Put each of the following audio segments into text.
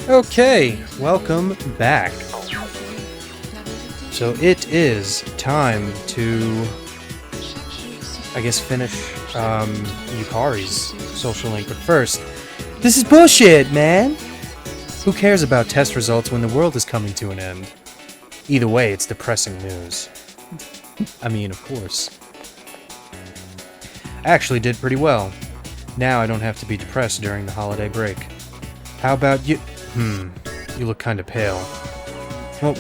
Okay, welcome back. So it is time to, I guess, finish Yukari's social link. But first, this is bullshit, man! Who cares about test results when the world is coming to an end? Either way, it's depressing news. I mean, of course. I actually did pretty well. Now I don't have to be depressed during the holiday break. How about you? You look kinda pale.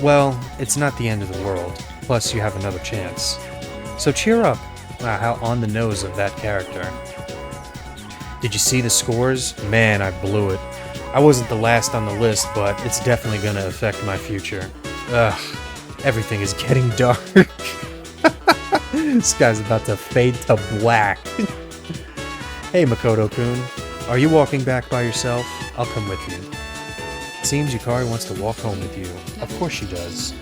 Well, it's not the end of the world. Plus, you have another chance. So cheer up. Wow, how on the nose of that character. Did you see the scores? Man, I blew it. I wasn't the last on the list, but it's definitely gonna affect my future. Ugh, everything is getting dark. This guy's about to fade to black. Hey, Makoto-kun. Are you walking back by yourself? I'll come with you. It seems Yukari wants to walk home with you. Of course she does.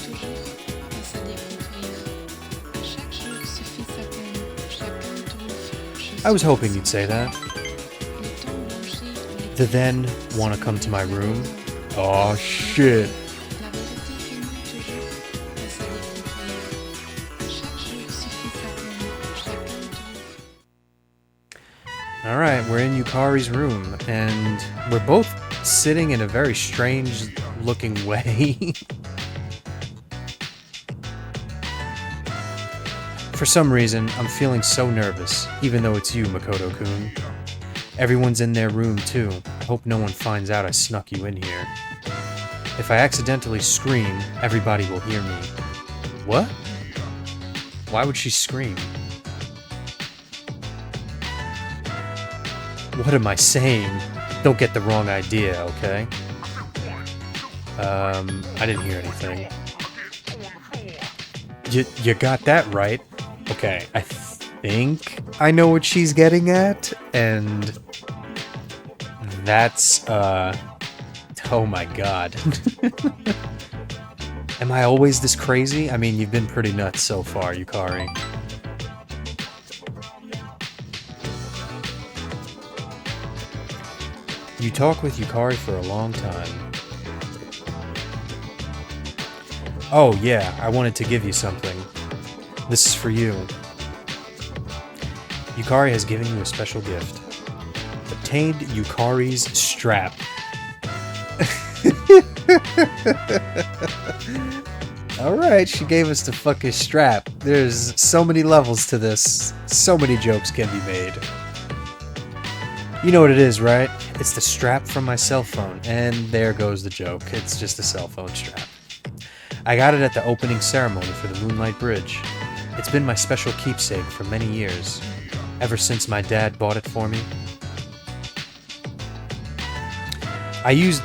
I was hoping you'd say that. To then want to come to my room? Aw, shit. Alright, we're in Yukari's room, and we're both sitting in a very strange looking way. For some reason, I'm feeling so nervous, even though it's you, Makoto-kun. Everyone's in their room too. I hope no one finds out I snuck you in here. If I accidentally scream, everybody will hear me. What? Why would she scream? What am I saying? Don't get the wrong idea, okay? I didn't hear anything. You got that right. Okay, I think I know what she's getting at, and that's, oh my god. Am I always this crazy? I mean, you've been pretty nuts so far, Yukari. You talk with Yukari for a long time. Oh yeah, I wanted to give you something. This is for you. Yukari has given you a special gift. Obtained Yukari's strap. Alright, she gave us the fucking strap. There's so many levels to this. So many jokes can be made. You know what it is, right? It's the strap from my cell phone, and there goes the joke. It's just a cell phone strap. I got it at the opening ceremony for the Moonlight Bridge. It's been my special keepsake for many years, ever since my dad bought it for me. I used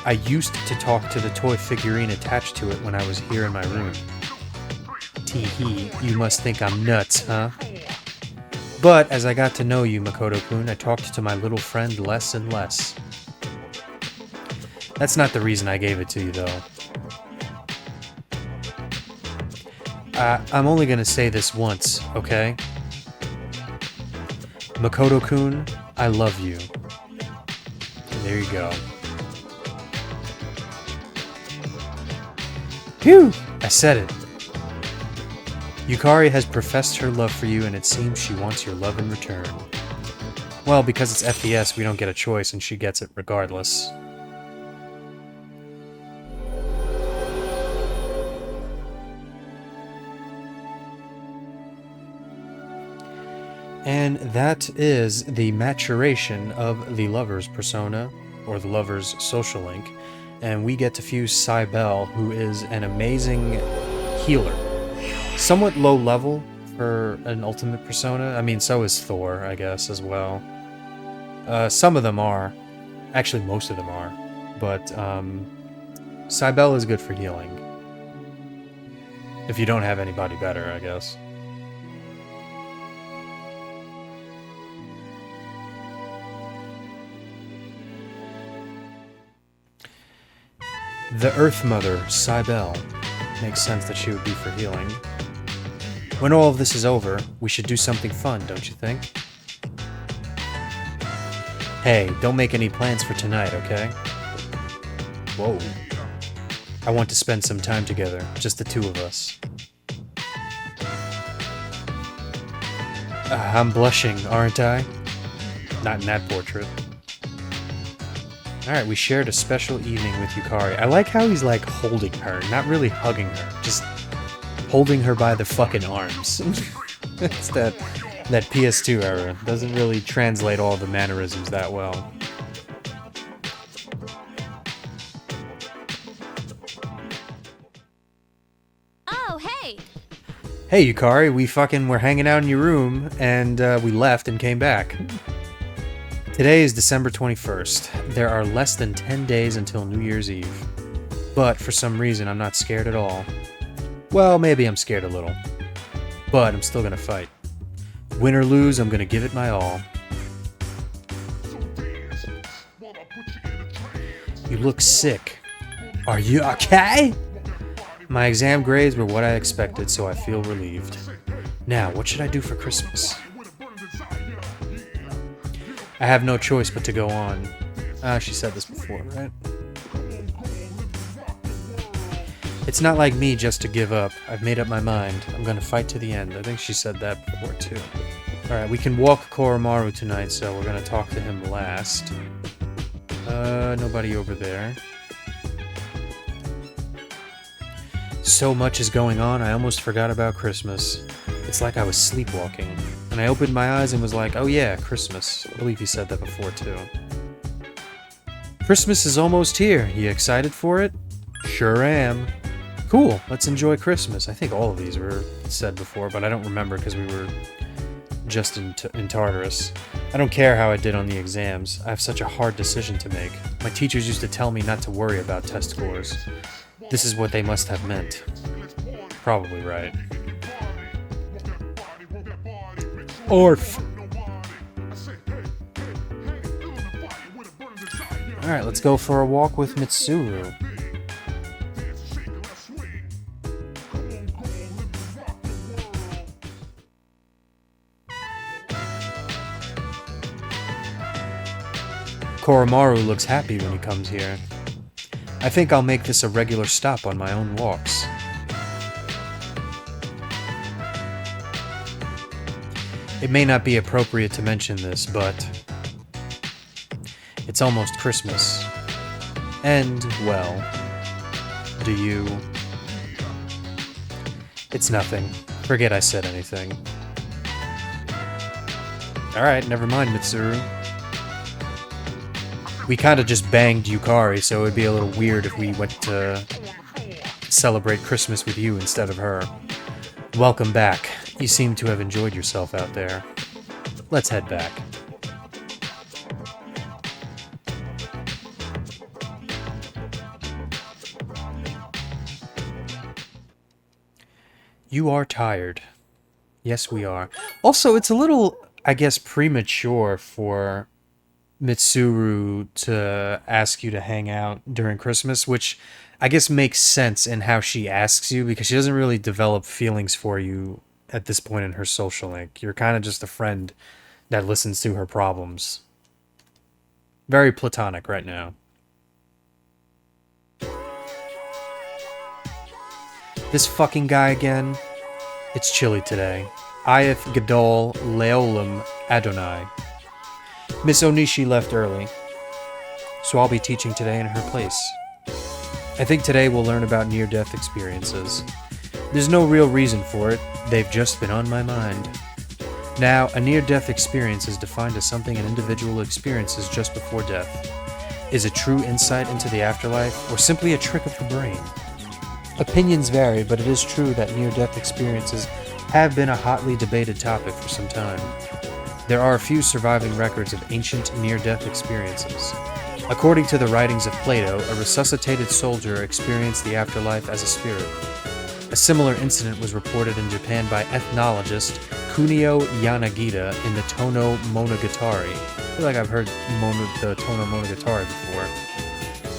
to talk to the toy figurine attached to it when I was here in my room. Tee-hee, you must think I'm nuts, huh? But as I got to know you, Makoto-kun, I talked to my little friend less and less. That's not the reason I gave it to you, though. I'm only gonna say this once, okay? Makoto-kun, I love you. And there you go. Phew! I said it. Yukari has professed her love for you, and it seems she wants your love in return. Well, because it's FES, we don't get a choice, and she gets it regardless. And that is the maturation of the lover's persona, or the lover's social link, and we get to fuse Cybele, who is an amazing healer. Somewhat low level for an ultimate persona. I mean, so is Thor, I guess, as well. Some of them are. Actually, most of them are. But, Cybele is good for healing. If you don't have anybody better, I guess. The Earth Mother, Cybele. Makes sense that she would be for healing. When all of this is over, we should do something fun, don't you think? Hey, don't make any plans for tonight, okay? Whoa. I want to spend some time together, just the two of us. I'm blushing, aren't I? Not in that portrait. Alright, we shared a special evening with Yukari. I like how he's like holding her, not really hugging her, just holding her by the fucking arms. It's that PS2 era. Doesn't really translate all the mannerisms that well. Oh, hey! Hey Yukari, we fucking were hanging out in your room, and we left and came back. Today is December 21st. There are less than 10 days until New Year's Eve. But for some reason, I'm not scared at all. Well, maybe I'm scared a little. But I'm still gonna fight. Win or lose, I'm gonna give it my all. You look sick. Are you okay? My exam grades were what I expected, so I feel relieved. Now, what should I do for Christmas? I have no choice but to go on. She said this before, right? It's not like me just to give up. I've made up my mind. I'm gonna fight to the end. I think she said that before, too. Alright, we can walk Koromaru tonight, so we're gonna talk to him last. Nobody over there. So much is going on, I almost forgot about Christmas. It's like I was sleepwalking. And I opened my eyes and was like, oh yeah, Christmas. I believe he said that before, too. Christmas is almost here. You excited for it? Sure am. Cool, let's enjoy Christmas. I think all of these were said before, but I don't remember because we were just in Tartarus. I don't care how I did on the exams. I have such a hard decision to make. My teachers used to tell me not to worry about test scores. This is what they must have meant. Probably right. Orf. Alright, let's go for a walk with Mitsuru. Koromaru looks happy when he comes here. I think I'll make this a regular stop on my own walks. It may not be appropriate to mention this, but it's almost Christmas. And, well, do you... It's nothing. Forget I said anything. Alright, never mind, Mitsuru. We kinda just banged Yukari, so it would be a little weird if we went to celebrate Christmas with you instead of her. Welcome back. You seem to have enjoyed yourself out there. Let's head back. You are tired. Yes, we are. Also, it's a little, I guess, premature for Mitsuru to ask you to hang out during Christmas, which I guess makes sense in how she asks you, because she doesn't really develop feelings for you at this point in her social link. You're kind of just a friend that listens to her problems. Very platonic right now. This fucking guy again? It's chilly today. Ayeth Gadol Leolam Adonai. Miss Onishi left early, so I'll be teaching today in her place. I think today we'll learn about near-death experiences. There's no real reason for it, they've just been on my mind. Now, a near-death experience is defined as something an individual experiences just before death. Is it true insight into the afterlife, or simply a trick of the brain? Opinions vary, but it is true that near-death experiences have been a hotly debated topic for some time. There are a few surviving records of ancient near-death experiences. According to the writings of Plato, a resuscitated soldier experienced the afterlife as a spirit. A similar incident was reported in Japan by ethnologist Kunio Yanagita in the Tono Monogatari. I feel like I've heard the Tono Monogatari before.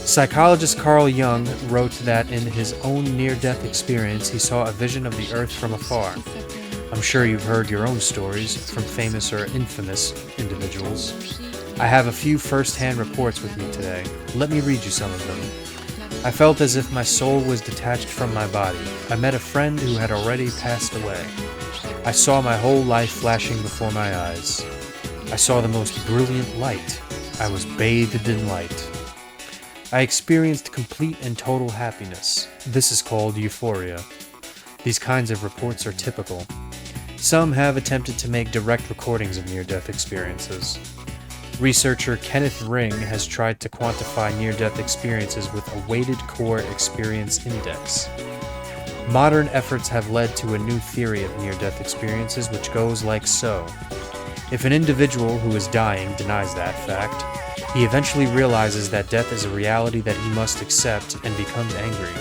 Psychologist Carl Jung wrote that in his own near-death experience, he saw a vision of the earth from afar. I'm sure you've heard your own stories from famous or infamous individuals. I have a few first-hand reports with me today. Let me read you some of them. I felt as if my soul was detached from my body. I met a friend who had already passed away. I saw my whole life flashing before my eyes. I saw the most brilliant light. I was bathed in light. I experienced complete and total happiness. This is called euphoria. These kinds of reports are typical. Some have attempted to make direct recordings of near-death experiences. Researcher Kenneth Ring has tried to quantify near-death experiences with a weighted core experience index. Modern efforts have led to a new theory of near-death experiences which goes like so. If an individual who is dying denies that fact, he eventually realizes that death is a reality that he must accept and becomes angry.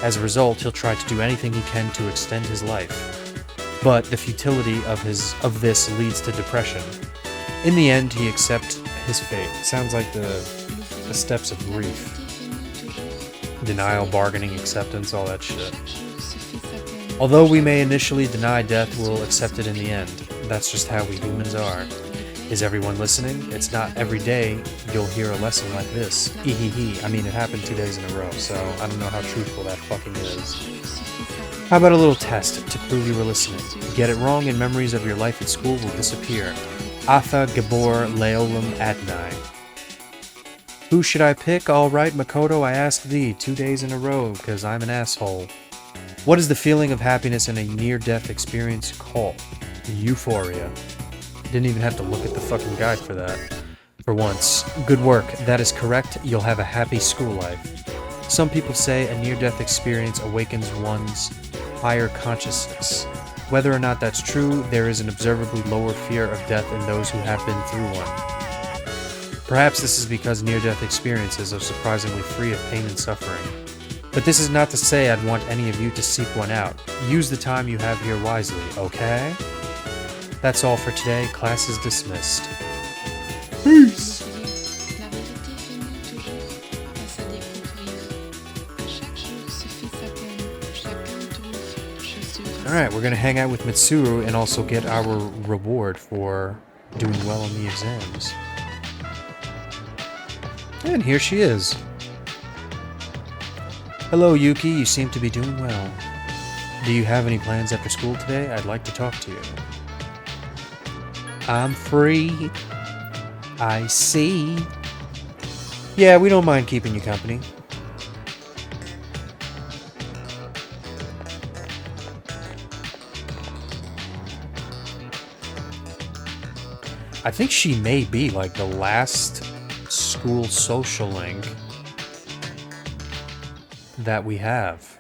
As a result, he'll try to do anything he can to extend his life. But the futility of this leads to depression. In the end, he accepts his fate. Sounds like the steps of grief. Denial, bargaining, acceptance, all that shit. Although we may initially deny death, we'll accept it in the end. That's just how we humans are. Is everyone listening? It's not every day you'll hear a lesson like this. Ehehe. I mean, it happened 2 days in a row, so I don't know how truthful that fucking is. How about a little test to prove you were listening? Get it wrong and memories of your life at school will disappear. Atha Gabor Leolam Adnai. Who should I pick? All right, Makoto, I ask thee 2 days in a row, because I'm an asshole. What is the feeling of happiness in a near-death experience called? Euphoria. Didn't even have to look at the fucking guide for that. For once. Good work. That is correct. You'll have a happy school life. Some people say a near-death experience awakens one's higher consciousness. Whether or not that's true, there is an observably lower fear of death in those who have been through one. Perhaps this is because near-death experiences are surprisingly free of pain and suffering. But this is not to say I'd want any of you to seek one out. Use the time you have here wisely, okay? That's all for today. Class is dismissed. Peace! Alright, we're gonna hang out with Mitsuru and also get our reward for doing well on the exams. And here she is. Hello, Yuki. You seem to be doing well. Do you have any plans after school today? I'd like to talk to you. I'm free. I see. Yeah, we don't mind keeping you company. I think she may be like the last school social link that we have.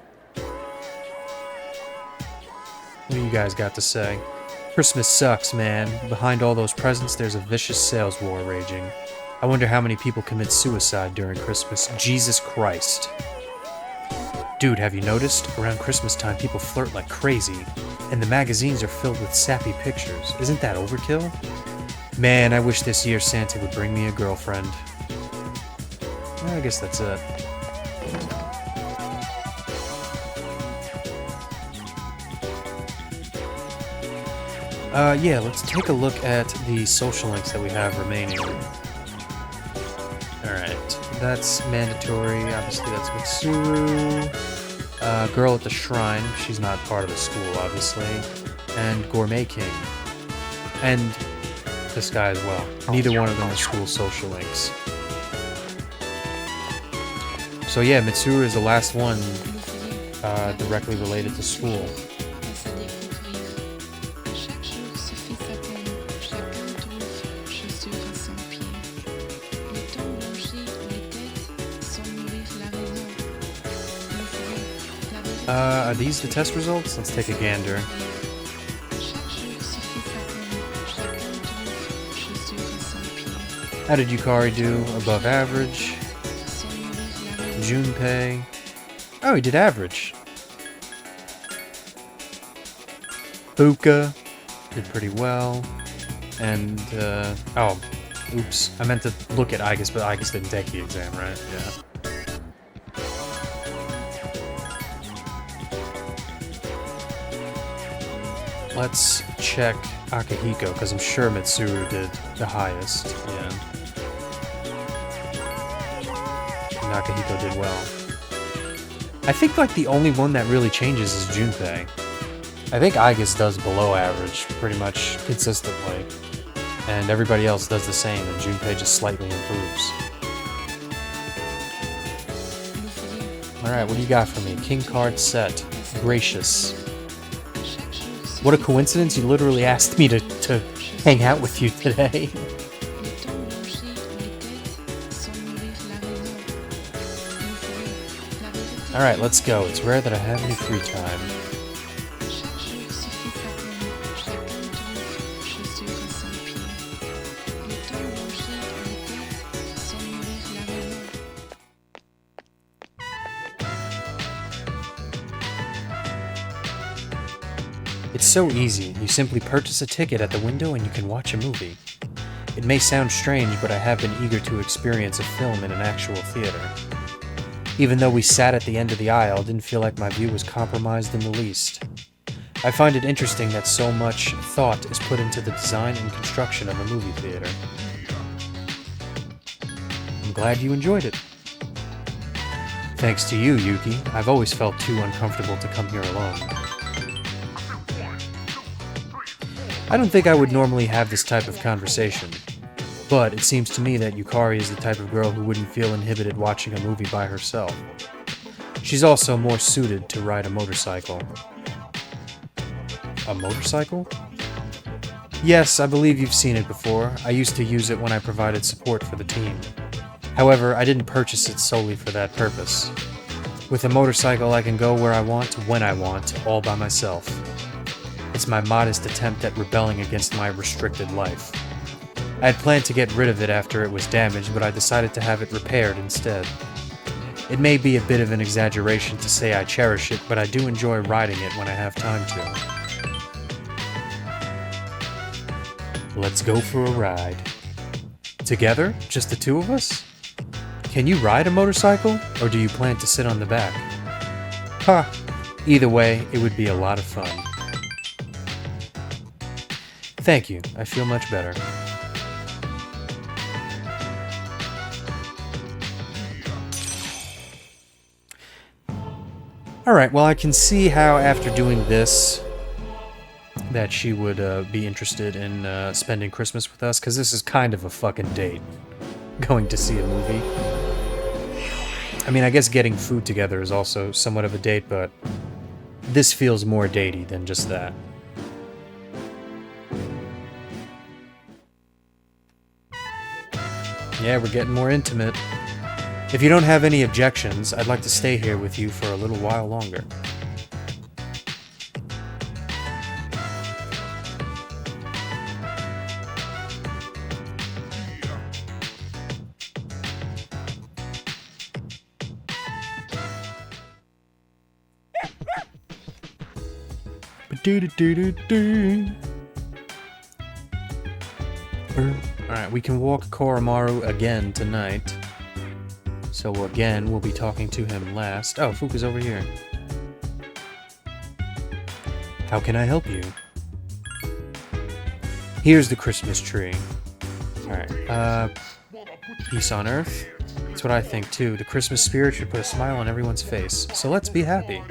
What do you guys got to say? Christmas sucks, man. Behind all those presents, there's a vicious sales war raging. I wonder how many people commit suicide during Christmas. Jesus Christ. Dude, have you noticed? Around Christmas time, people flirt like crazy, and the magazines are filled with sappy pictures. Isn't that overkill? Man, I wish this year Santa would bring me a girlfriend. I guess that's it. Yeah, let's take a look at the social links that we have remaining. Alright, that's mandatory. Obviously, that's Mitsuru. Girl at the Shrine. She's not part of the school, obviously. And Gourmet King. And this guy as well. Neither one of them are school social links. So yeah, Mitsuru is the last one directly related to school. Are these the test results? Let's take a gander. How did Yukari do? Above average. Junpei. Oh, he did average. Fuka did pretty well. And, oh, oops. I meant to look at Igus, but Igus didn't take the exam, right? Yeah. Let's check Akihiko, because I'm sure Mitsuru did the highest. Yeah. And Akihiko did well. I think like the only one that really changes is Junpei. I think Aigis does below average pretty much consistently, and everybody else does the same, and Junpei just slightly improves. Alright, what do you got for me? King card set. Gracious. What a coincidence, you literally asked me to hang out with you today. Alright, let's go. It's rare that I have any free time. It's so easy. You simply purchase a ticket at the window and you can watch a movie. It may sound strange, but I have been eager to experience a film in an actual theater. Even though we sat at the end of the aisle, didn't feel like my view was compromised in the least. I find it interesting that so much thought is put into the design and construction of a movie theater. I'm glad you enjoyed it. Thanks to you, Yuki. I've always felt too uncomfortable to come here alone. I don't think I would normally have this type of conversation, but it seems to me that Yukari is the type of girl who wouldn't feel inhibited watching a movie by herself. She's also more suited to ride a motorcycle. A motorcycle? Yes, I believe you've seen it before. I used to use it when I provided support for the team. However, I didn't purchase it solely for that purpose. With a motorcycle, I can go where I want, when I want, all by myself. It's my modest attempt at rebelling against my restricted life. I had planned to get rid of it after it was damaged, but I decided to have it repaired instead. It may be a bit of an exaggeration to say I cherish it, but I do enjoy riding it when I have time to. Let's go for a ride. Together? Just the two of us? Can you ride a motorcycle, or do you plan to sit on the back? Ha! Either way, it would be a lot of fun. Thank you, I feel much better. Alright, well I can see how after doing this that she would be interested in spending Christmas with us, because this is kind of a fucking date. Going to see a movie. I mean, I guess getting food together is also somewhat of a date, but this feels more datey than just that. Yeah, we're getting more intimate. If you don't have any objections, I'd like to stay here with you for a little while longer. Alright, we can walk Koromaru again tonight. So again, we'll be talking to him last. Oh, Fuka's over here. How can I help you? Here's the Christmas tree. Alright, peace on Earth. That's what I think too. The Christmas spirit should put a smile on everyone's face. So let's be happy.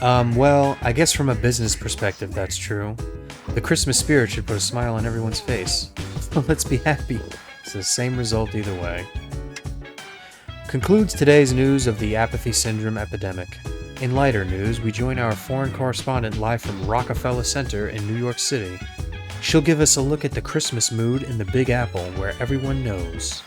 Well, I guess from a business perspective, that's true. The Christmas spirit should put a smile on everyone's face. Let's be happy. It's the same result either way. Concludes today's news of the apathy syndrome epidemic. In lighter news, we join our foreign correspondent live from Rockefeller Center in New York City. She'll give us a look at the Christmas mood in the Big Apple, where everyone knows.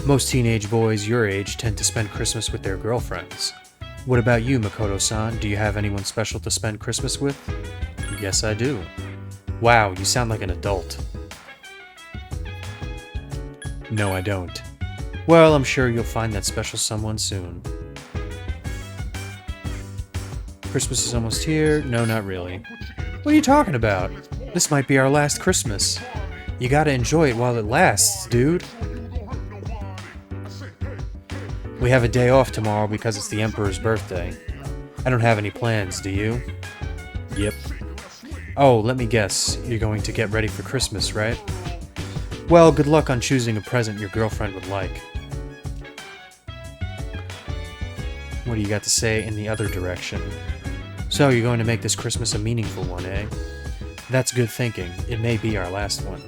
Most teenage boys your age tend to spend Christmas with their girlfriends. What about you, Makoto-san? Do you have anyone special to spend Christmas with? Yes, I do. Wow, you sound like an adult. No, I don't. Well, I'm sure you'll find that special someone soon. Christmas is almost here. No, not really. What are you talking about? This might be our last Christmas. You gotta enjoy it while it lasts, dude. We have a day off tomorrow because it's the Emperor's birthday. I don't have any plans, do you? Yep. Oh, let me guess. You're going to get ready for Christmas, right? Well, good luck on choosing a present your girlfriend would like. What do you got to say in the other direction? So, you're going to make this Christmas a meaningful one, eh? That's good thinking. It may be our last one.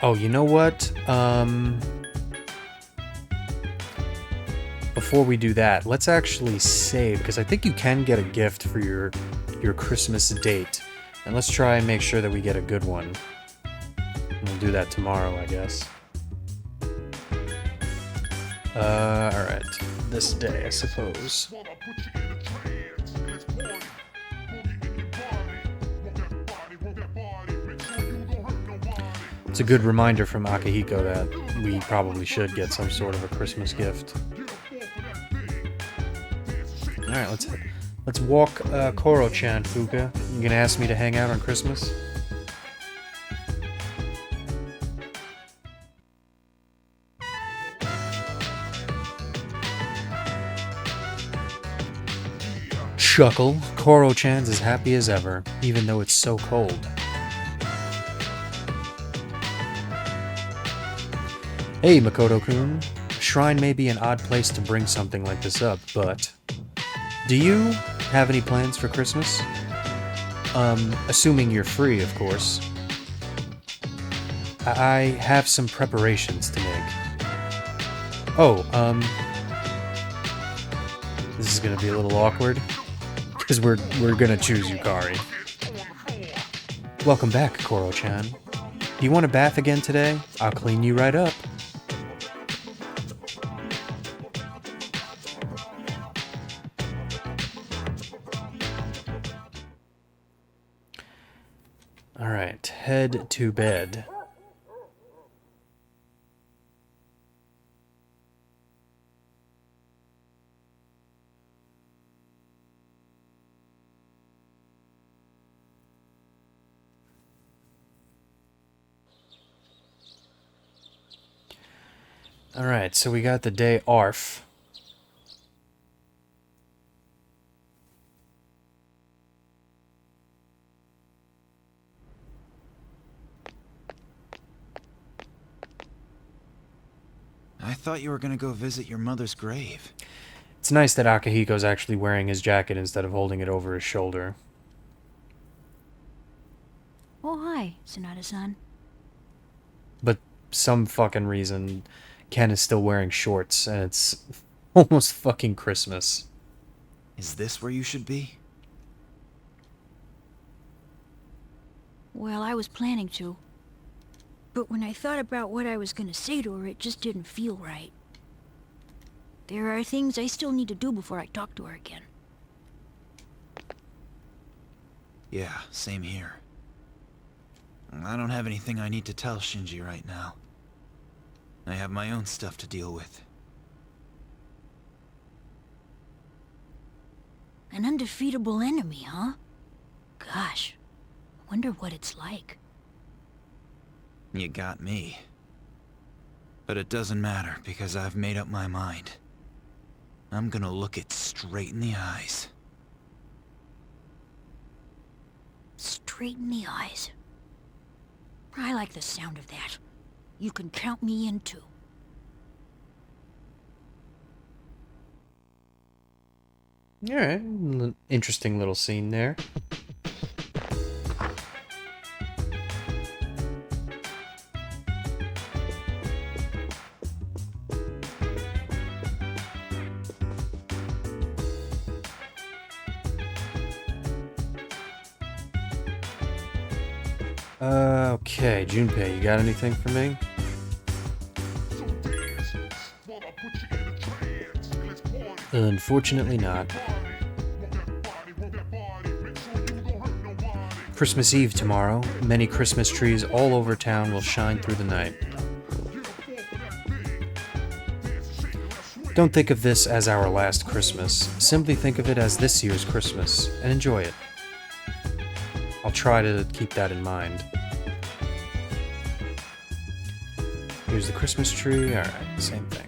Oh, you know what? Before we do that, let's actually save, because I think you can get a gift for your Christmas date. And let's try and make sure that we get a good one. We'll do that tomorrow, I guess. Alright. This day, I suppose. It's a good reminder from Akihiko that we probably should get some sort of a Christmas gift. Alright, let's walk Koro-chan, Fuka. You gonna ask me to hang out on Christmas? Chuckle. Koro-chan's as happy as ever, even though it's so cold. Hey, Makoto-kun. A shrine may be an odd place to bring something like this up, but... do you have any plans for Christmas? Assuming you're free, of course. I have some preparations to make. Oh, this is gonna be a little awkward. Because we're gonna choose Yukari. Welcome back, Koro-chan. Do you want a bath again today? I'll clean you right up. Alright, head to bed. Alright, so we got the day ARF. I thought you were gonna go visit your mother's grave. It's nice that Akihiko's actually wearing his jacket instead of holding it over his shoulder. Oh, hi, Sonata-san. But some fucking reason, Ken is still wearing shorts, and it's almost fucking Christmas. Is this where you should be? Well, I was planning to. But when I thought about what I was gonna say to her, it just didn't feel right. There are things I still need to do before I talk to her again. Yeah, same here. I don't have anything I need to tell Shinji right now. I have my own stuff to deal with. An undefeatable enemy, huh? Gosh, I wonder what it's like. You got me. But it doesn't matter, because I've made up my mind. I'm gonna look it straight in the eyes. Straight in the eyes. I like the sound of that. You can count me in too. Alright, interesting little scene there. Okay, Junpei, you got anything for me? Unfortunately not. Christmas Eve tomorrow. Many Christmas trees all over town will shine through the night. Don't think of this as our last Christmas. Simply think of it as this year's Christmas, and enjoy it. I'll try to keep that in mind. Here's the Christmas tree. Alright, same thing.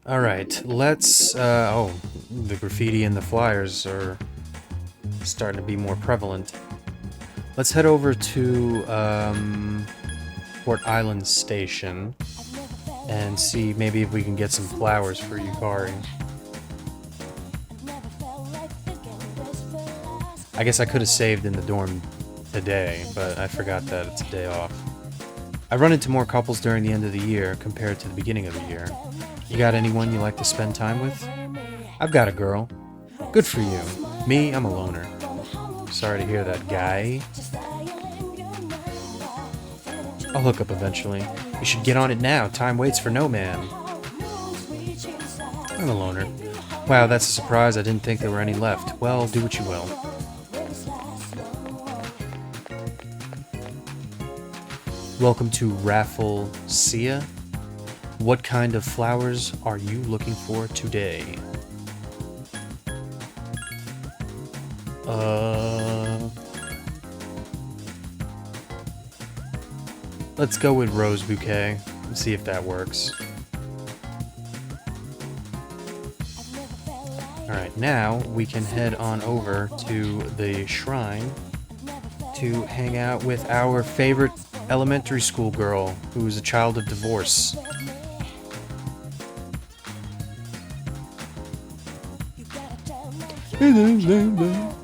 Alright, let's, oh, the graffiti and the flyers are starting to be more prevalent. Let's head over to, Port Island Station and see maybe if we can get some flowers for Yukari. I guess I could have saved in the dorm today, but I forgot that it's a day off. I run into more couples during the end of the year compared to the beginning of the year. You got anyone you like to spend time with? I've got a girl. Good for you. Me, I'm a loner. Sorry to hear that, guy. I'll hook up eventually. You should get on it now. Time waits for no man. I'm a loner. Wow, that's a surprise. I didn't think there were any left. Well, do what you will. Welcome to Raffle Sia. What kind of flowers are you looking for today? Let's go with Rose Bouquet and see if that works. Alright, now we can head on over to the shrine to hang out with our favorite elementary school girl who is a child of divorce.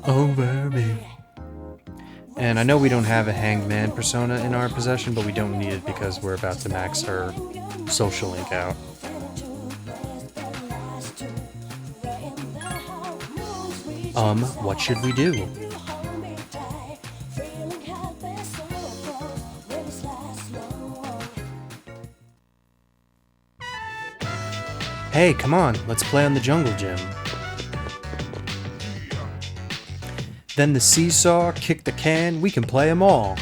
Over me. And I know we don't have a hanged man persona in our possession, but we don't need it because we're about to max her social link out. What should we do? Hey, come on, let's play on the jungle gym. Then the seesaw, kick the can, we can play them all.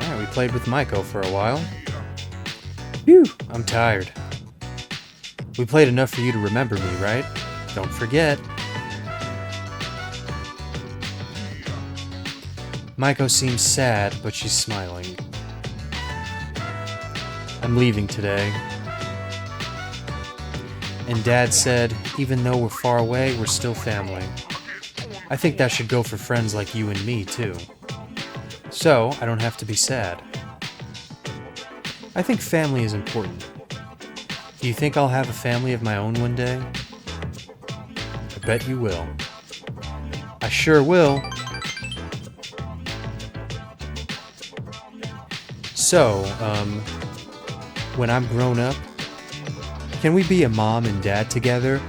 Alright, we played with Maiko for a while. Phew, I'm tired. We played enough for you to remember me, right? Don't forget. Maiko seems sad, but she's smiling. I'm leaving today. And Dad said, even though we're far away, we're still family. I think that should go for friends like you and me, too. So, I don't have to be sad. I think family is important. Do you think I'll have a family of my own one day? I bet you will. I sure will. So, when I'm grown up, can we be a mom and dad together?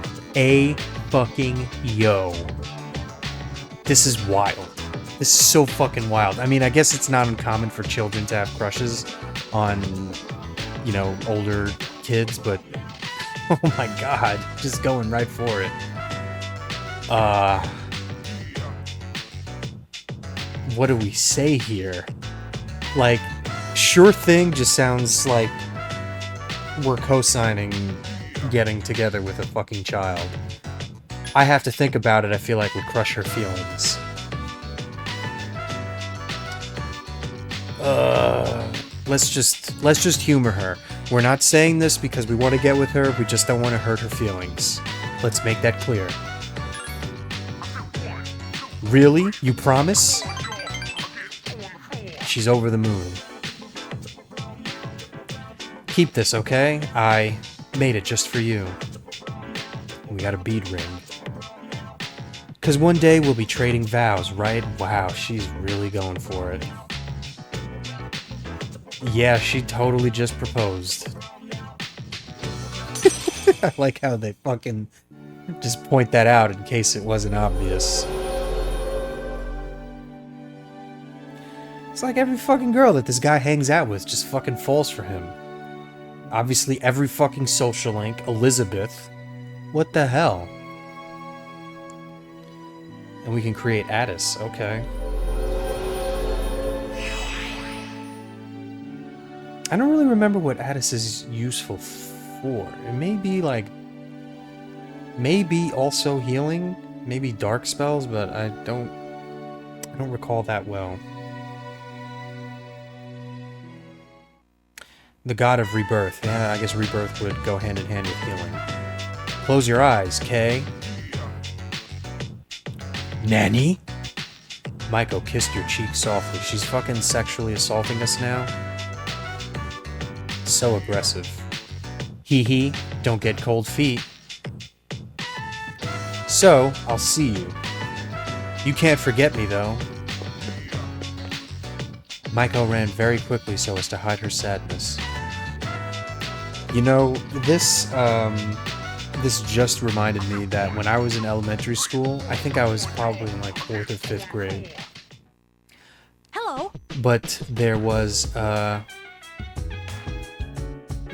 Fucking yo. This is wild. This is so fucking wild. I mean, I guess it's not uncommon for children to have crushes on, you know, older kids, but oh my god, just going right for it. What do we say here? Like, sure thing just sounds like we're co-signing getting together with a fucking child. I have to think about it, I feel like would crush her feelings. Let's just humor her. We're not saying this because we want to get with her, we just don't want to hurt her feelings. Let's make that clear. Really? You promise? She's over the moon. Keep this, okay? I made it just for you. We got a bead ring. 'Cause one day we'll be trading vows, right? Wow, she's really going for it. Yeah, she totally just proposed. I like how they fucking just point that out in case it wasn't obvious. It's like every fucking girl that this guy hangs out with just fucking falls for him. Obviously every fucking social link, Elizabeth. What the hell? And we can create Addis, okay. I don't really remember what Addis is useful for. It may be like... maybe also healing, maybe dark spells, but I don't recall that well. The god of rebirth. Yeah, I guess rebirth would go hand in hand with healing. Close your eyes, Kay. Nanny? Maiko kissed your cheek softly. She's fucking sexually assaulting us now. So aggressive. Hee hee, don't get cold feet. So, I'll see you. You can't forget me, though. Maiko ran very quickly so as to hide her sadness. You know, this just reminded me that when I was in elementary school, I think I was probably in like 4th or 5th grade. Hello. But there was, well,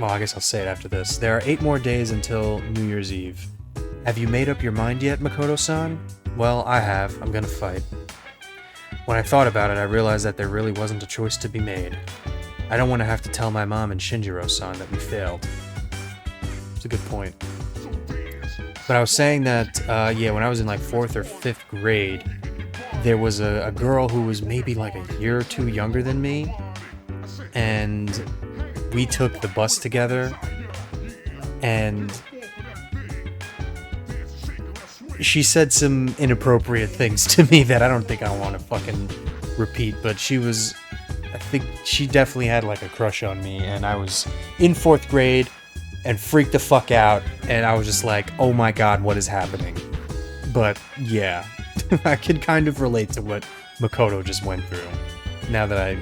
I guess I'll say it after this. There are 8 more days until New Year's Eve. Have you made up your mind yet, Makoto-san? Well, I have. I'm gonna fight. When I thought about it, I realized that there really wasn't a choice to be made. I don't want to have to tell my mom and Shinjiro-san that we failed. It's a good point. But I was saying that, yeah, when I was in like 4th or 5th grade, there was a girl who was maybe like a year or 2 younger than me, and we took the bus together, and she said some inappropriate things to me that I don't think I want to fucking repeat, but I think she definitely had like a crush on me, and I was in 4th grade and freaked the fuck out, and I was just like, oh my god, what is happening? But yeah, I can kind of relate to what Makoto just went through, now that I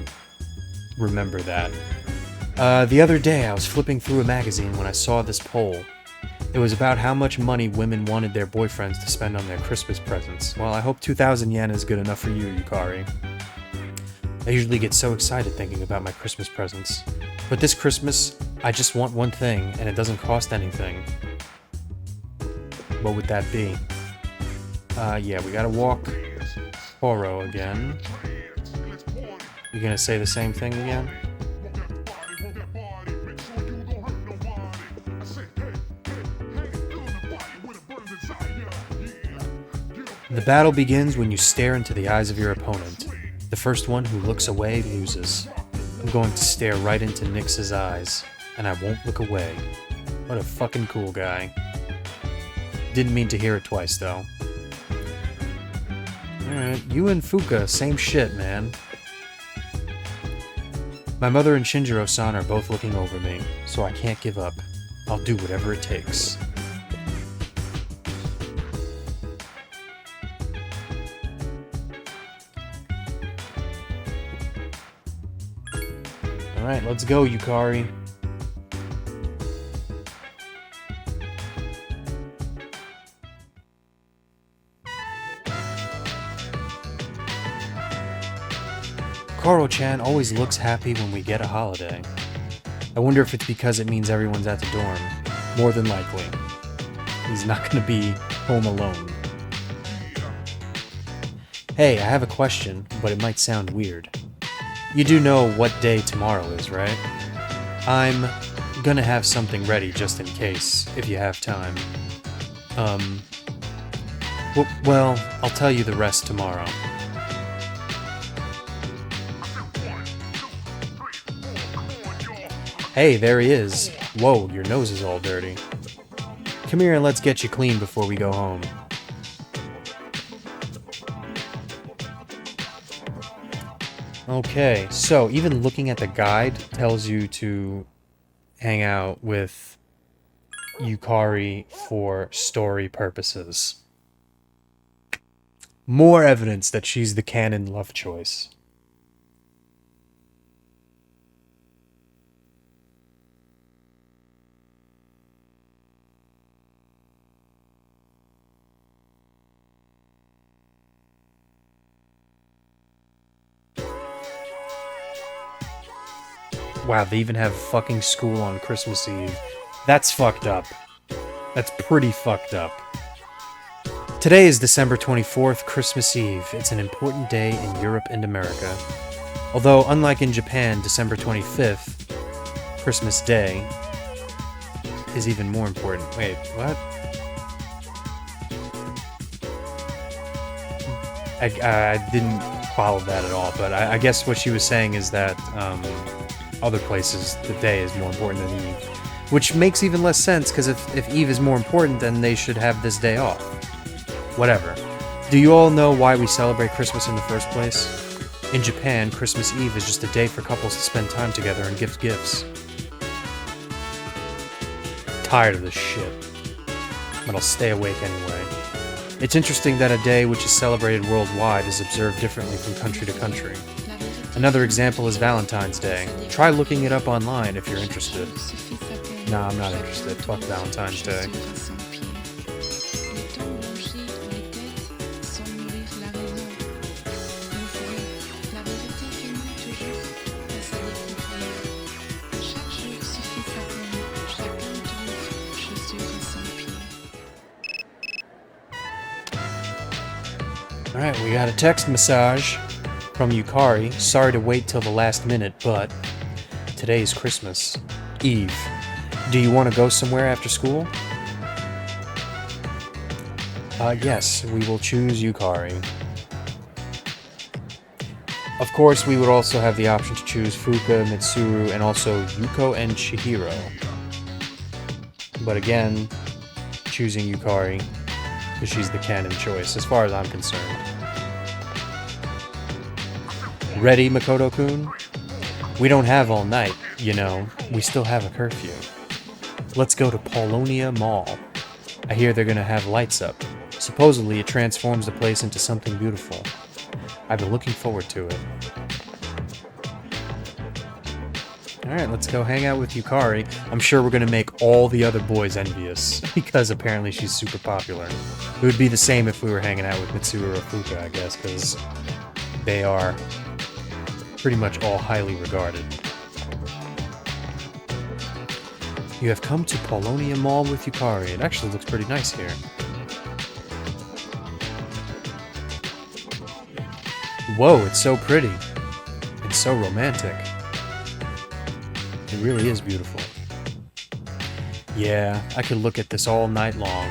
remember that. The other day I was flipping through a magazine when I saw this poll. It was about how much money women wanted their boyfriends to spend on their Christmas presents. Well, I hope 2,000 yen is good enough for you, Yukari. I usually get so excited thinking about my Christmas presents. But this Christmas, I just want one thing, and it doesn't cost anything. What would that be? Yeah, we gotta walk Horo again. You gonna say the same thing again? The battle begins when you stare into the eyes of your opponent. The first one who looks away loses. I'm going to stare right into Nyx's eyes, and I won't look away. What a fucking cool guy. Didn't mean to hear it twice, though. Alright, you and Fuka, same shit, man. My mother and Shinjiro-san are both looking over me, so I can't give up. I'll do whatever it takes. Alright, let's go, Yukari. Koro-chan always looks happy when we get a holiday. I wonder if it's because it means everyone's at the dorm. More than likely. He's not gonna be home alone. Hey, I have a question, but it might sound weird. You do know what day tomorrow is, right? I'm gonna have something ready just in case, if you have time. Well, I'll tell you the rest tomorrow. Hey, there he is. Whoa, your nose is all dirty. Come here and let's get you clean before we go home. Okay, so even looking at the guide tells you to hang out with Yukari for story purposes. More evidence that she's the canon love choice. Wow, they even have fucking school on Christmas Eve. That's fucked up. That's pretty fucked up. Today is December 24th, Christmas Eve. It's an important day in Europe and America. Although, unlike in Japan, December 25th, Christmas Day, is even more important. Wait, what? I didn't follow that at all, but I guess what she was saying is that, other places the day is more important than Eve. Which makes even less sense, because if Eve is more important, then they should have this day off. Whatever. Do you all know why we celebrate Christmas in the first place? In Japan, Christmas Eve is just a day for couples to spend time together and give gifts. Tired of this shit. But I'll stay awake anyway. It's interesting that a day which is celebrated worldwide is observed differently from country to country. Another example is Valentine's Day. Try looking it up online if you're interested. Nah, I'm not interested. Fuck Valentine's Day. Alright, we got a text massage from Yukari. Sorry to wait till the last minute, but today is Christmas Eve. Do you want to go somewhere after school? Yes, we will choose Yukari. Of course, we would also have the option to choose Fuka, Mitsuru, and also Yuko and Chihiro. But again, choosing Yukari, because she's the canon choice, as far as I'm concerned. Ready, Makoto-kun? We don't have all night, you know. We still have a curfew. Let's go to Paulonia Mall. I hear they're gonna have lights up. Supposedly, it transforms the place into something beautiful. I've been looking forward to it. Alright, let's go hang out with Yukari. I'm sure we're gonna make all the other boys envious, because apparently she's super popular. It would be the same if we were hanging out with Mitsuru or Fuka, I guess, because they are pretty much all highly regarded. You have come to Paulonia Mall with Yukari. It actually looks pretty nice here. Whoa, it's so pretty. It's so romantic. It really is beautiful. Yeah, I could look at this all night long.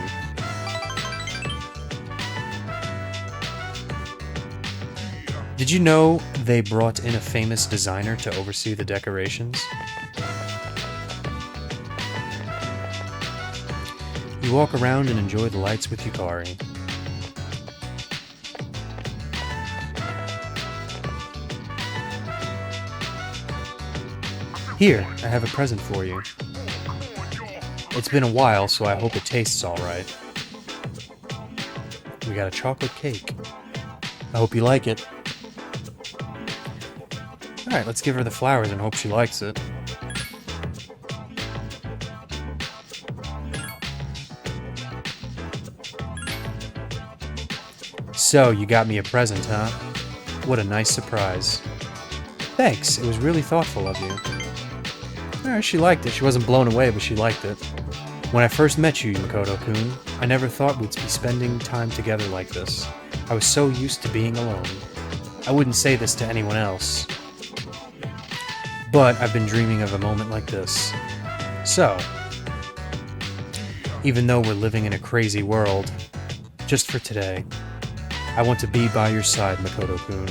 Did you know they brought in a famous designer to oversee the decorations? You walk around and enjoy the lights with Yukari. Here, I have a present for you. It's been a while, so I hope it tastes alright. We got a chocolate cake. I hope you like it. Alright, let's give her the flowers and hope she likes it. So, you got me a present, huh? What a nice surprise. Thanks, it was really thoughtful of you. Alright, she liked it. She wasn't blown away, but she liked it. When I first met you, Makoto-kun, I never thought we'd be spending time together like this. I was so used to being alone. I wouldn't say this to anyone else. But I've been dreaming of a moment like this. So, even though we're living in a crazy world, just for today, I want to be by your side, Makoto-kun.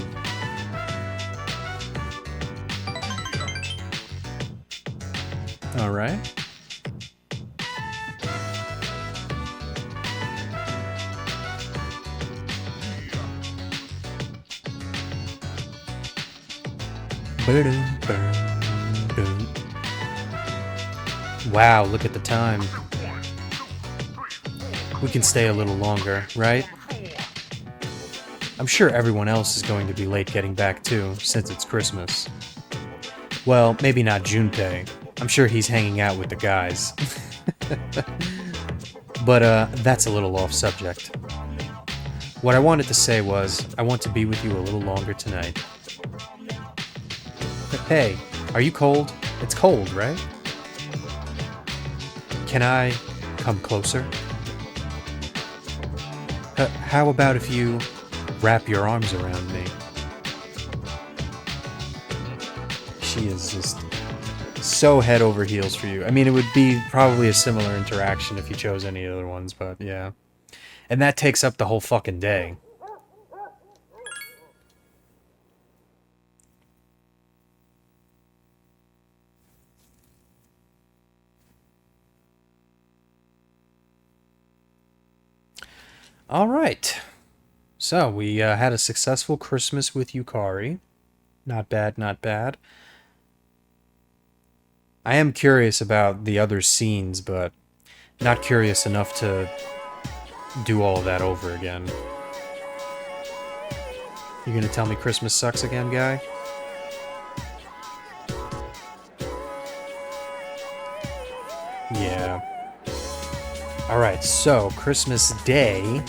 Alright. Wow, look at the time. We can stay a little longer, right? I'm sure everyone else is going to be late getting back too, since it's Christmas. Well, maybe not Junpei. I'm sure he's hanging out with the guys. But, that's a little off subject. What I wanted to say was, I want to be with you a little longer tonight. Hey, are you cold? It's cold, right? Can I come closer? How about if you wrap your arms around me? She is just so head over heels for you. I mean, it would be probably a similar interaction if you chose any other ones, but yeah. And that takes up the whole fucking day. Alright. So, we had a successful Christmas with Yukari. Not bad, not bad. I am curious about the other scenes, but not curious enough to do all of that over again. You gonna tell me Christmas sucks again, guy? Yeah. Alright, so, Christmas Day.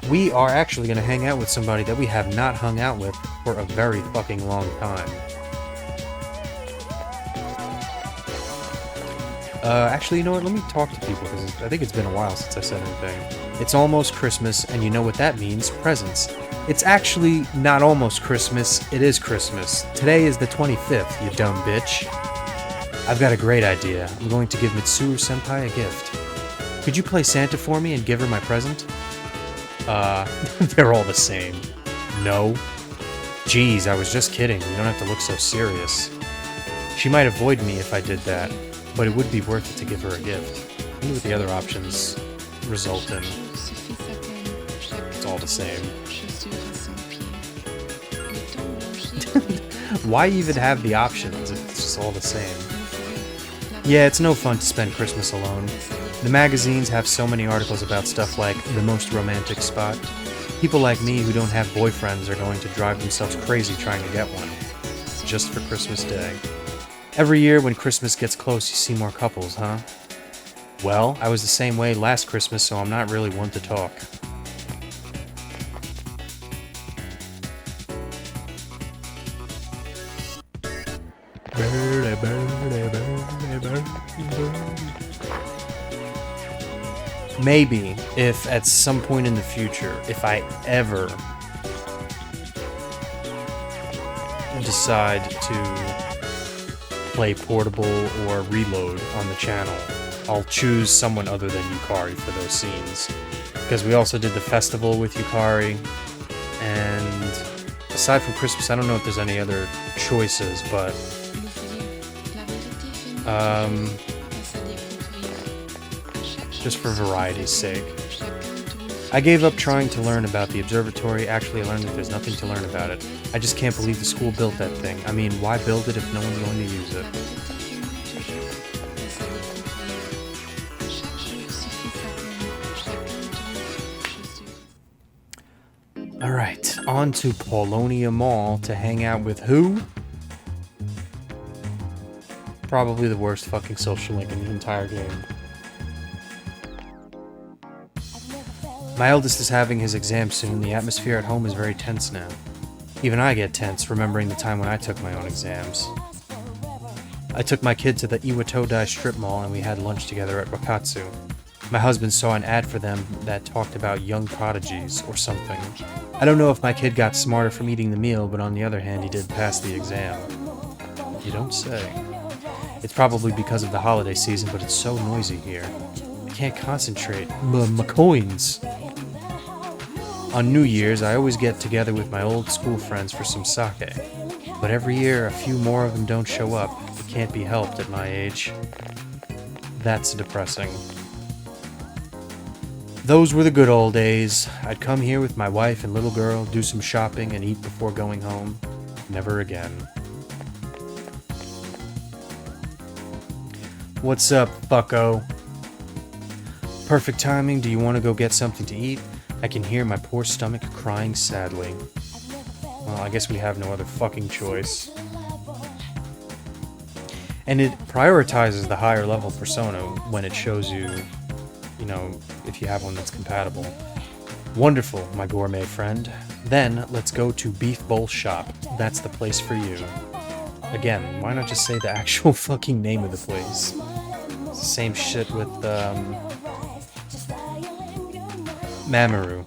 We are actually gonna hang out with somebody that we have not hung out with for a very fucking long time. Actually, you know what? Let me talk to people, because I think it's been a while since I said anything. It's almost Christmas, and you know what that means. Presents. It's actually not almost Christmas, it is Christmas. Today is the 25th, you dumb bitch. I've got a great idea. I'm going to give Mitsuru-senpai a gift. Could you play Santa for me and give her my present? They're all the same. No. Jeez, I was just kidding. You don't have to look so serious. She might avoid me if I did that, but it would be worth it to give her a gift. I wonder what the other options result in. It's all the same. Why even have the options? It's just all the same. Yeah, it's no fun to spend Christmas alone. The magazines have so many articles about stuff like the most romantic spot. People like me who don't have boyfriends are going to drive themselves crazy trying to get one. Just for Christmas Day. Every year when Christmas gets close, you see more couples, huh? Well, I was the same way last Christmas, so I'm not really one to talk. Maybe, if at some point in the future, if I ever decide to play portable or reload on the channel, I'll choose someone other than Yukari for those scenes. Because we also did the festival with Yukari, and aside from Christmas, I don't know if there's any other choices, but just for variety's sake. I gave up trying to learn about the observatory. Actually, I learned that there's nothing to learn about it. I just can't believe the school built that thing. I mean, why build it if no one's going to use it? Alright, on to Polonia Mall to hang out with who? Probably the worst fucking social link in the entire game. My eldest is having his exam soon. The atmosphere at home is very tense now. Even I get tense remembering the time when I took my own exams. I took my kid to the Iwatodai strip mall and we had lunch together at Wakatsu. My husband saw an ad for them that talked about young prodigies or something. I don't know if my kid got smarter from eating the meal, but on the other hand, he did pass the exam. You don't say. It's probably because of the holiday season, but it's so noisy here. I can't concentrate. My coins! On New Year's, I always get together with my old school friends for some sake. But every year, a few more of them don't show up. It can't be helped at my age. That's depressing. Those were the good old days. I'd come here with my wife and little girl, do some shopping, and eat before going home. Never again. What's up, bucko? Perfect timing. Do you want to go get something to eat? I can hear my poor stomach crying sadly. Well, I guess we have no other fucking choice. And it prioritizes the higher level persona when it shows you, you know, if you have one that's compatible. Wonderful, my gourmet friend. Then, let's go to Beef Bowl Shop. That's the place for you. Again, why not just say the actual fucking name of the place? It's the same shit with, Mamoru.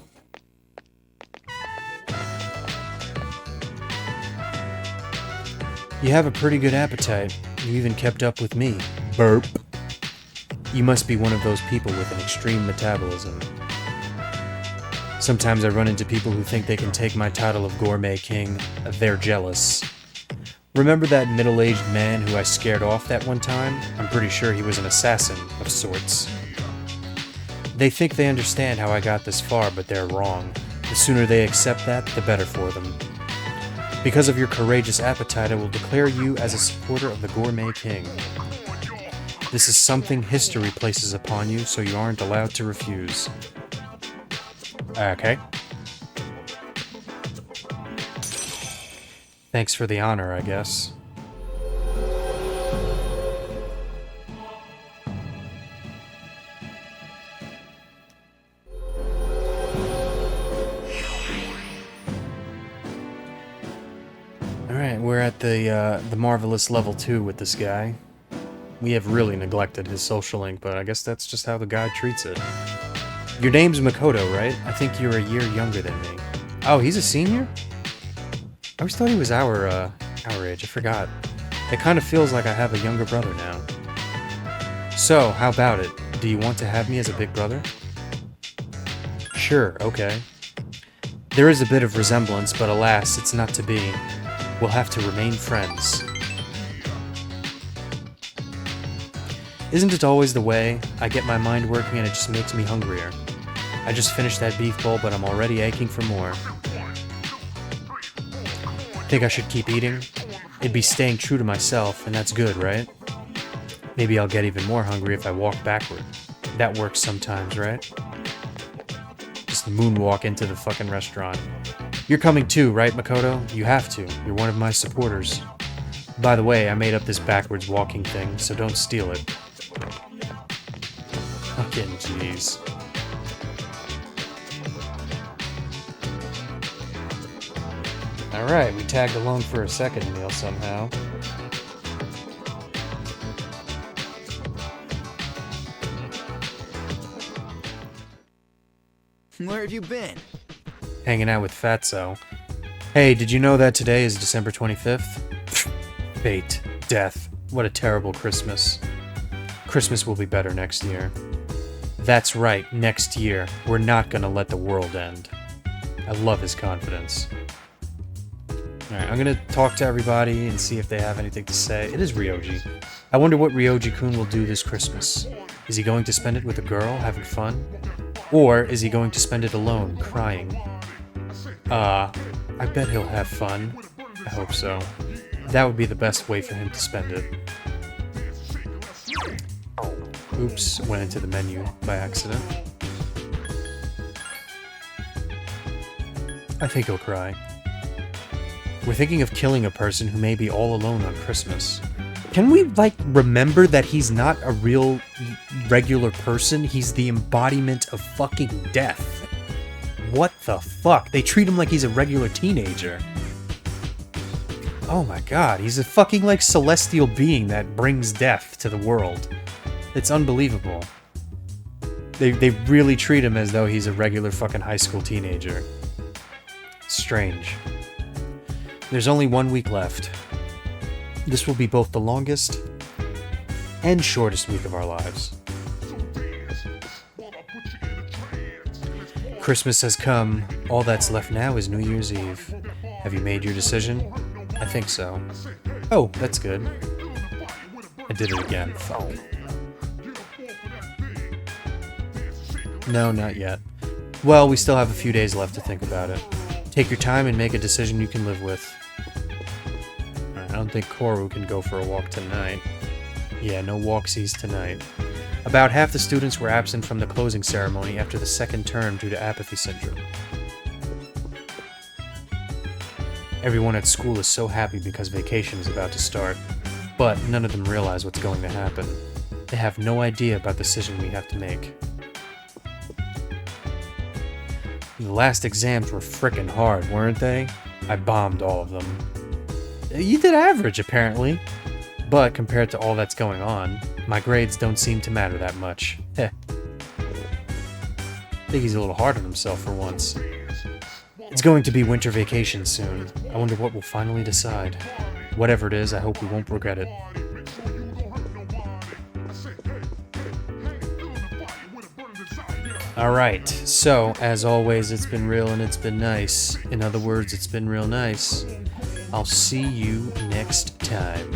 You have a pretty good appetite. You even kept up with me. Burp. You must be one of those people with an extreme metabolism. Sometimes I run into people who think they can take my title of Gourmet King. They're jealous. Remember that middle-aged man who I scared off that one time? I'm pretty sure he was an assassin of sorts. They think they understand how I got this far, but they're wrong. The sooner they accept that, the better for them. Because of your courageous appetite, I will declare you as a supporter of the Gourmet King. This is something history places upon you, so you aren't allowed to refuse. Okay. Thanks for the honor, I guess. Alright, we're at the Marvelous level 2 with this guy. We have really neglected his social link, but I guess that's just how the guy treats it. Your name's Makoto, right? I think you're a year younger than me. Oh, he's a senior? I always thought he was our age, I forgot. It kind of feels like I have a younger brother now. So, how about it? Do you want to have me as a big brother? Sure, okay. There is a bit of resemblance, but alas, it's not to be. We'll have to remain friends. Isn't it always the way? I get my mind working and it just makes me hungrier. I just finished that beef bowl, but I'm already aching for more. Think I should keep eating? It'd be staying true to myself, and that's good, right? Maybe I'll get even more hungry if I walk backward. That works sometimes, right? Just moonwalk into the fucking restaurant. You're coming too, right, Makoto? You have to. You're one of my supporters. By the way, I made up this backwards walking thing, so don't steal it. Fucking jeez. Alright, we tagged along for a second meal somehow. Where have you been? Hanging out with Fatso. Hey, did you know that today is December 25th? Fate. Death. What a terrible Christmas. Christmas will be better next year. That's right, next year. We're not gonna let the world end. I love his confidence. Alright, I'm gonna talk to everybody and see if they have anything to say. It is Ryoji. I wonder what Ryoji-kun will do this Christmas. Is he going to spend it with a girl, having fun? Or is he going to spend it alone, crying? I bet he'll have fun. I hope so. That would be the best way for him to spend it. Oops, went into the menu by accident. I think he'll cry. We're thinking of killing a person who may be all alone on Christmas. Can we, like, remember that he's not a real, regular person? He's the embodiment of fucking death. What the fuck? They treat him like he's a regular teenager. Oh my god, he's a fucking, like, celestial being that brings death to the world. It's unbelievable. They really treat him as though he's a regular fucking high school teenager. Strange. There's only 1 week left. This will be both the longest and shortest week of our lives. Christmas has come. All that's left now is New Year's Eve. Have you made your decision? I think so. Oh, that's good. I did it again. Fuck. No, not yet. Well, we still have a few days left to think about it. Take your time and make a decision you can live with. I don't think Koru can go for a walk tonight. Yeah, no walksies tonight. About half the students were absent from the closing ceremony after the second term due to apathy syndrome. Everyone at school is so happy because vacation is about to start, but none of them realize what's going to happen. They have no idea about the decision we have to make. The last exams were frickin' hard, weren't they? I bombed all of them. You did average, apparently. But compared to all that's going on, my grades don't seem to matter that much. Heh. I think he's a little hard on himself for once. It's going to be winter vacation soon. I wonder what we'll finally decide. Whatever it is, I hope we won't regret it. Alright, so, as always, it's been real and it's been nice. In other words, it's been real nice. I'll see you next time.